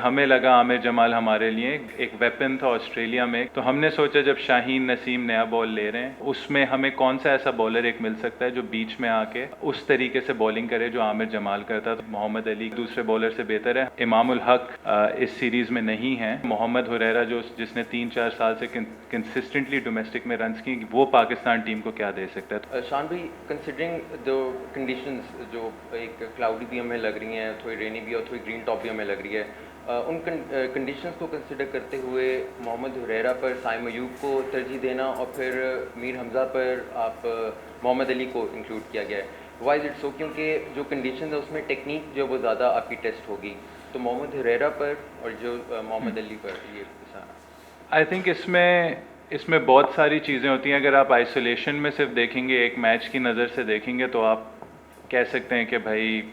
हमें लगा आमिर जमाल हमारे लिए एक वेपन था ऑस्ट्रेलिया में। तो हमने सोचा जब शाहीन नसीम नया बॉल ले रहे हैं, उसमें हमें कौन सा ऐसा बॉलर एक मिल सकता है जो बीच में आके उस तरीके से बॉलिंग करे जो आमिर जमाल करता। तो मोहम्मद अली दूसरे बॉलर से बेहतर है। इमामुल हक इस सीरीज में नहीं है। मोहम्मद हुरैरा जिसने 3-4 साल से कंसिस्टेंटली डोमेस्टिक में रन्स की, वो पाकिस्तान टीम को क्या दे सकता है। शान भाई, कंसिडरिंग द कंडीशंस जो एक क्लाउडी भी हमें लग रही हैं, थोड़ी रेनी भी और थोड़ी ग्रीन टॉप भी हमें लग रही है, उन कंडीशंस को कंसिडर करते हुए मोहम्मद हुरैरा पर साइम अयूब को तरजीह देना और फिर मीर हमज़ा पर आप मोहम्मद अली को इंक्लूड किया गया है। Why is it so? क्योंकि जो कंडीशंस है उसमें टेक्निक जो वो ज़्यादा आपकी टेस्ट होगी, तो मोहम्मद हुरैरा पर और जो मोहम्मद अली पर ये आई थिंक इसमें बहुत सारी चीज़ें होती हैं। अगर आप आइसोलेशन में सिर्फ देखेंगे, एक मैच की नज़र से देखेंगे, तो आप कह सकते हैं कि भाई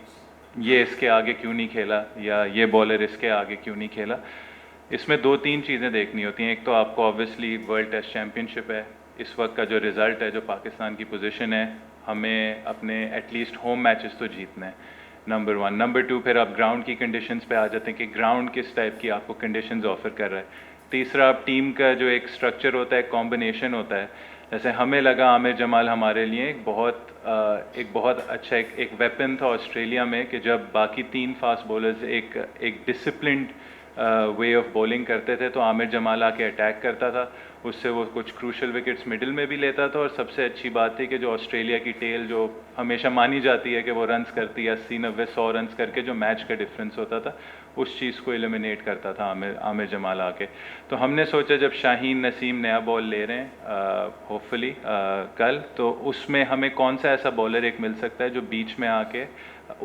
ये इसके आगे क्यों नहीं खेला या ये बॉलर इसके आगे क्यों नहीं खेला। इसमें 2-3 चीज़ें देखनी होती हैं। एक तो आपको ऑब्वियसली वर्ल्ड टेस्ट चैम्पियनशिप है, इस वक्त का जो रिज़ल्ट है, जो पाकिस्तान की पोजीशन है, हमें अपने एटलीस्ट होम मैचेस तो जीतने हैं, नंबर 1। नंबर 2, फिर आप ग्राउंड की कंडीशंस पे आ जाते हैं कि ग्राउंड किस टाइप की आपको कंडीशंस ऑफर कर रहा है। तीसरा, आप टीम का जो एक स्ट्रक्चर होता है, कॉम्बिनेशन होता है। जैसे हमें लगा आमिर जमाल हमारे लिए एक बहुत अच्छा एक वेपन था ऑस्ट्रेलिया में, कि जब बाकी 3 फास्ट बॉलर्स एक डिसिप्लिन्ड वे ऑफ बॉलिंग करते थे, तो आमिर जमाल आके अटैक करता था। उससे वो कुछ क्रूशल विकेट्स मिडिल में भी लेता था। और सबसे अच्छी बात थी कि जो ऑस्ट्रेलिया की टेल जो हमेशा मानी जाती है कि वो रन्स करती है 80-90-100 रन्स करके, जो मैच का डिफरेंस होता था, उस चीज़ को एलिमिनेट करता था आमिर जमाल आके। तो हमने सोचा जब शाहीन नसीम नया बॉल ले रहे हैं होपफुली कल, तो उसमें हमें कौन सा ऐसा बॉलर एक मिल सकता है जो बीच में आके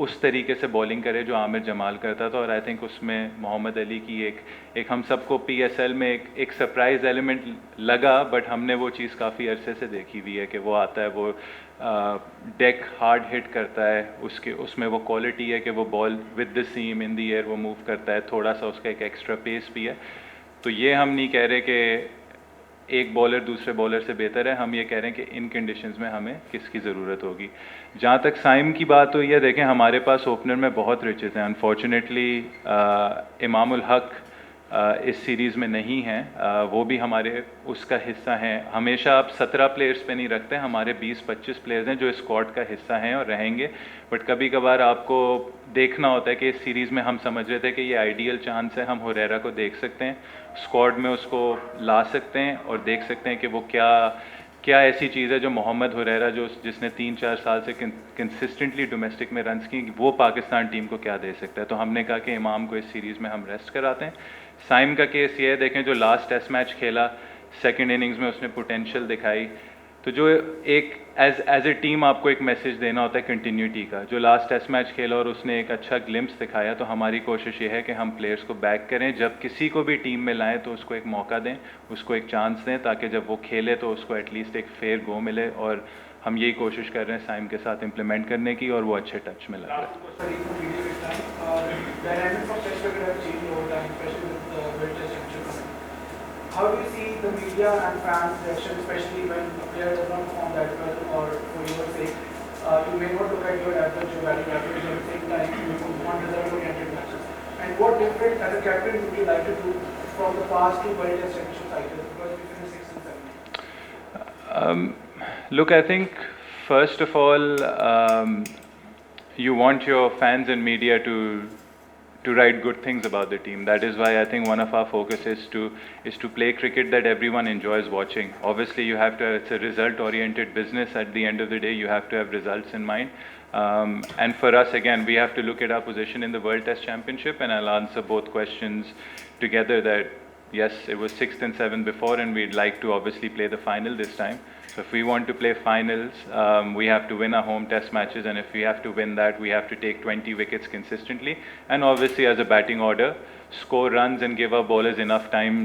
उस तरीके से बॉलिंग करे जो आमिर जमाल करता था। और आई थिंक उसमें मोहम्मद अली की एक हम सबको पीएसएल में एक सरप्राइज एलिमेंट लगा, बट हमने वो चीज़ काफ़ी अरसे से देखी हुई है कि वो आता है, वो डेक हार्ड हिट करता है, उसमें वो क्वालिटी है कि वो ball with the seam in the air वो मूव करता है, थोड़ा सा उसका एक एक्स्ट्रा पेस भी है। तो ये हम नहीं कह रहे कि एक बॉलर दूसरे बॉलर से बेहतर है, हम ये कह रहे हैं कि इन कंडीशंस में हमें किसकी ज़रूरत होगी। जहाँ तक साइम की बात हुई है, देखें हमारे पास ओपनर में बहुत रिचेस हैं। अनफॉर्चुनेटली इमामुल हक इस सीरीज़ में नहीं है, वो भी हमारे उसका हिस्सा हैं। हमेशा आप 17 प्लेयर्स पे नहीं रखते, हमारे 20-25 प्लेयर्स हैं जो स्क्वाड का हिस्सा हैं और रहेंगे। बट कभी कभार आपको देखना होता है कि इस सीरीज़ में हम समझ रहे थे कि ये आइडियल चांस है, हम हुरैरा को देख सकते हैं, स्क्वाड में उसको ला सकते हैं और देख सकते हैं कि वो क्या ऐसी चीज़ है जो मोहम्मद हुरैरा जिसने 3-4 साल से कंसिस्टेंटली डोमेस्टिक में रन्स की, वो पाकिस्तान टीम को क्या दे सकता है। तो हमने कहा कि इमाम को इस सीरीज़ में हम रेस्ट कराते हैं। साइम का केस ये है, देखें जो लास्ट टेस्ट मैच खेला, सेकेंड इनिंग्स में उसने पोटेंशियल दिखाई। तो जो एक एज ए टीम आपको एक मैसेज देना होता है कंटिन्यूटी का, जो लास्ट टेस्ट मैच खेला और उसने एक अच्छा ग्लिम्स दिखाया, तो हमारी कोशिश ये है कि हम प्लेयर्स को बैक करें, जब किसी को भी टीम में लाएं तो उसको एक मौका दें, उसको एक चांस दें, ताकि जब वो खेले तो उसको एटलीस्ट एक फेयर गो मिले। और हम यही कोशिश कर रहे हैं साइम के साथ इम्प्लीमेंट करने की, और वो अच्छे टच में लग रहा है। How do you see the media and fans' reaction, especially when a player does not perform that well, or for your sake, you may not look at your average, your batting average, at the same time you want result-oriented matches? And what different as a captain would you like to do from the past to World Test Championship cycles, because we finished 6th and 7th? Look, I think first of all, you want your fans and media to write good things about the team. That is why I think one of our focus is to play cricket that everyone enjoys watching. Obviously, you have to. It's a result-oriented business. At the end of the day, you have to have results in mind. And for us, again, we have to look at our position in the World Test Championship, and I'll answer both questions together. That yes, it was 6th and 7th before, and we'd like to obviously play the final this time. So if we want to play finals, we have to win our home test matches, and if we have to win that, we have to take 20 wickets consistently, and obviously as a batting order, score runs and give our bowlers enough time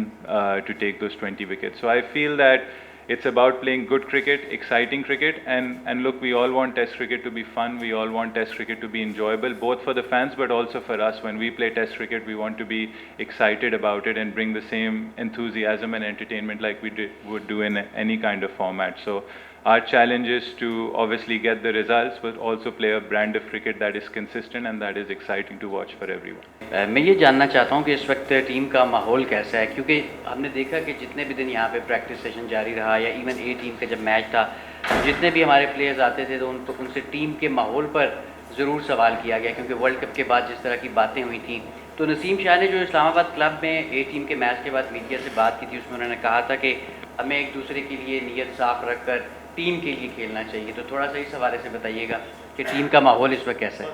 to take those 20 wickets. So I feel that it's about playing good cricket, exciting cricket, and look, we all want test cricket to be fun, we all want test cricket to be enjoyable, both for the fans but also for us. When we play test cricket, we want to be excited about it and bring the same enthusiasm and entertainment like we would do in any kind of format. So Our challenge is to obviously get the results, but also play a brand of cricket that is consistent and that is exciting to watch for everyone. मैं ये जानना चाहता हूँ कि इस वक्त team का माहौल कैसा है, क्योंकि हमने देखा कि जितने भी दिन यहाँ पे प्रैक्टिस सेशन जारी रहा या इवन ए टीम का जब मैच था, जितने भी हमारे प्लेयर्स आते थे तो उनसे टीम के माहौल पर ज़रूर सवाल किया गया, क्योंकि वर्ल्ड कप के बाद जिस तरह की बातें हुई थी। तो नसीम शाह ने जो इस्लामाबाद क्लब में ए टीम के मैच के बाद मीडिया से बात की थी, उसमें उन्होंने कहा था कि हमें एक दूसरे के लिए नीयत साफ रखकर टीम के लिए खेलना चाहिए। तो थोड़ा सा इस हवाले से बताइएगा कि टीम का माहौल इस वक्त कैसा है।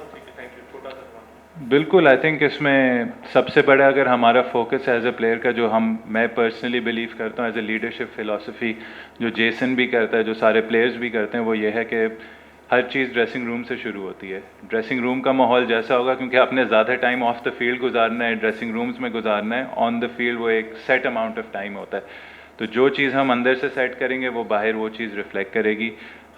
बिल्कुल, आई थिंक इसमें सबसे बड़ा अगर हमारा फोकस एज ए प्लेयर का, जो मैं पर्सनली बिलीव करता हूँ एज ए लीडरशिप फिलॉसफी, जो जेसन भी करता है, जो सारे प्लेयर्स भी करते हैं, वो ये है कि हर चीज़ ड्रेसिंग रूम से शुरू होती है। ड्रेसिंग रूम का माहौल जैसा होगा, क्योंकि आपने ज़्यादा टाइम ऑफ द फील्ड गुजारना है, ड्रेसिंग रूम्स में गुजारना है, ऑन द फील्ड वो एक सेट अमाउंट ऑफ टाइम होता है। तो जो चीज़ हम अंदर से सेट करेंगे वो बाहर वो चीज़ रिफ्लेक्ट करेगी।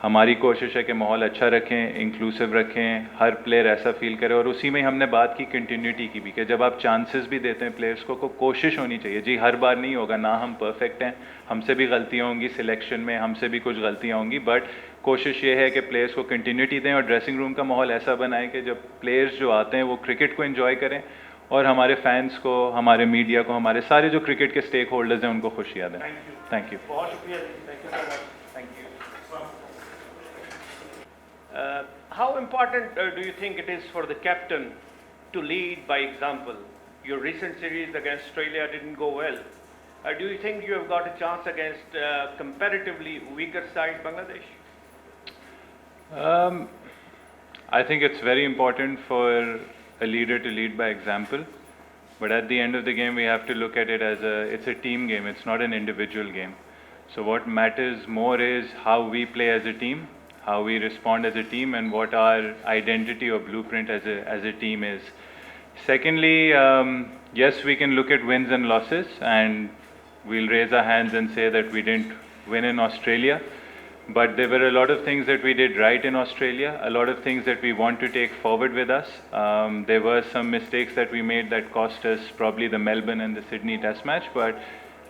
हमारी कोशिश है कि माहौल अच्छा रखें, इंक्लूसिव रखें, हर प्लेयर ऐसा फील करे। और उसी में हमने बात की कंटिन्यूटी की भी, कि जब आप चांसेस भी देते हैं प्लेयर्स को कोशिश होनी चाहिए। जी हर बार नहीं होगा ना, हम परफेक्ट हैं, हमसे भी गलतियाँ होंगी सिलेक्शन में, हमसे भी कुछ गलतियाँ होंगी, बट कोशिश ये है कि प्लेयर्स को कंटिन्यूटी दें और ड्रेसिंग रूम का माहौल ऐसा बनाएं कि जब प्लेयर्स जो आते हैं वो क्रिकेट को एंजॉय करें और हमारे फैंस को, हमारे मीडिया को, हमारे सारे जो क्रिकेट के स्टेक होल्डर्स हैं उनको खुशियाँ दें। Thank you. बहुत शुक्रिया जी, thank you so much. Thank you. How important do you think it is for the captain to lead by example? Your recent series against Australia didn't go well. Do you think you have got a chance against comparatively weaker side Bangladesh? I think it's very important for a leader to lead by example, but at the end of the game we have to look at it as it's a team game, it's not an individual game. So what matters more is how we play as a team, how we respond as a team, and what our identity or blueprint as a team is. Secondly, yes, we can look at wins and losses and we'll raise our hands and say that we didn't win in Australia. But there were a lot of things that we did right in Australia, a lot of things that we want to take forward with us. There were some mistakes that we made that cost us probably the Melbourne and the Sydney Test match, but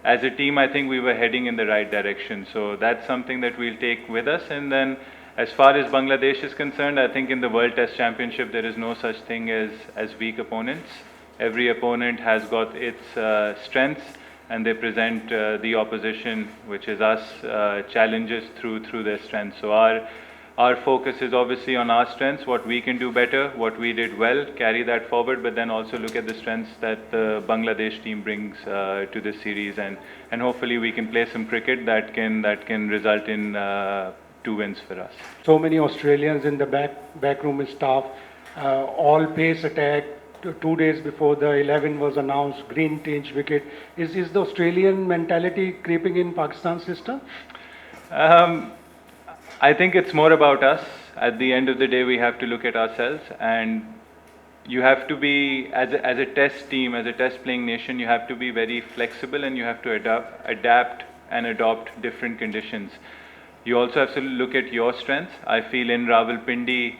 as a team I think we were heading in the right direction. So that's something that we'll take with us. And then as far as Bangladesh is concerned, I think in the World Test Championship there is no such thing as weak opponents. Every opponent has got its strengths, and they present the opposition, which is us, challenges through their strengths. So our focus is obviously on our strengths, what we can do better, what we did well, carry that forward, but then also look at the strengths that the Bangladesh team brings to this series, and hopefully we can play some cricket that can result in 2 wins for us. So many Australians in the backroom staff, all pace attack. 2 days before the 11 was announced, green tinge wicket. Is the Australian mentality creeping in Pakistan's system? I think it's more about us. At the end of the day, we have to look at ourselves, and you have to be, as a test team, as a test playing nation, you have to be very flexible and you have to adapt and adopt different conditions. You also have to look at your strengths. I feel in Rawalpindi,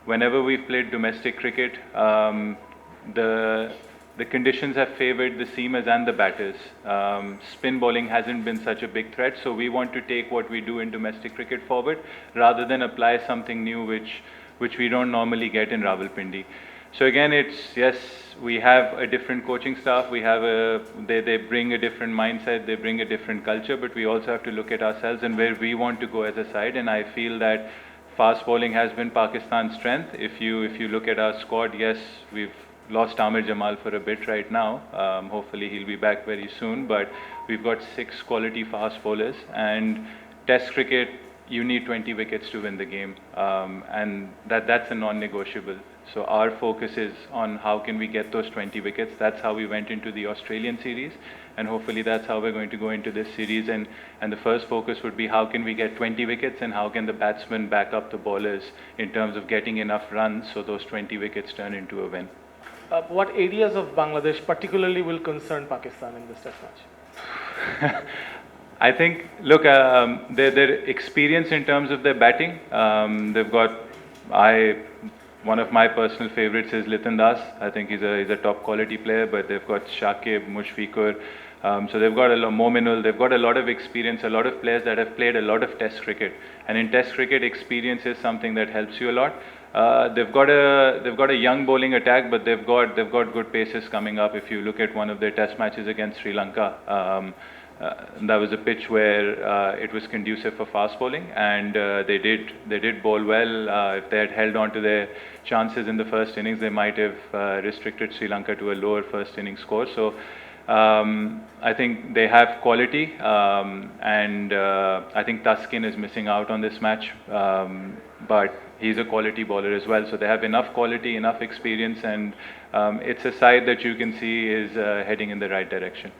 whenever we've played domestic cricket, the conditions have favored the seamers and the batters. Spin bowling hasn't been such a big threat, so we want to take what we do in domestic cricket forward rather than apply something new which we don't normally get in Rawalpindi. So again, yes, we have a different coaching staff, they bring a different mindset, they bring a different culture, but we also have to look at ourselves and where we want to go as a side. And I feel that fast bowling has been Pakistan's strength. If you look at our squad, yes, we've lost Amir Jamal for a bit right now. Hopefully he'll be back very soon, but we've got 6 quality fast bowlers, and Test cricket, you need 20 wickets to win the game, and that's a non-negotiable. So our focus is on how can we get those 20 wickets. That's how we went into the Australian series, and hopefully that's how we're going to go into this series. And the first focus would be how can we get 20 wickets and how can the batsmen back up the bowlers in terms of getting enough runs so those 20 wickets turn into a win. What areas of Bangladesh particularly will concern Pakistan in this test match? I think, look, their experience in terms of their batting, they've got, one of my personal favorites is Litan Das. I think he's a top quality player, but they've got Shakib, Mushfiqur. So they've got a lot, Mominul, they've got a lot of experience, a lot of players that have played a lot of test cricket. And in test cricket, experience is something that helps you a lot. They've got a young bowling attack, but they've got good paces coming up. If you look at one of their test matches against Sri Lanka, that was a pitch where it was conducive for fast bowling, and they did bowl well. If they had held on to their chances in the first innings, they might have restricted Sri Lanka to a lower first innings score. So I think they have quality, and I think Taskin is missing out on this match, but he's a quality bowler as well. So they have enough quality, enough experience, and it's a side that you can see is heading in the right direction.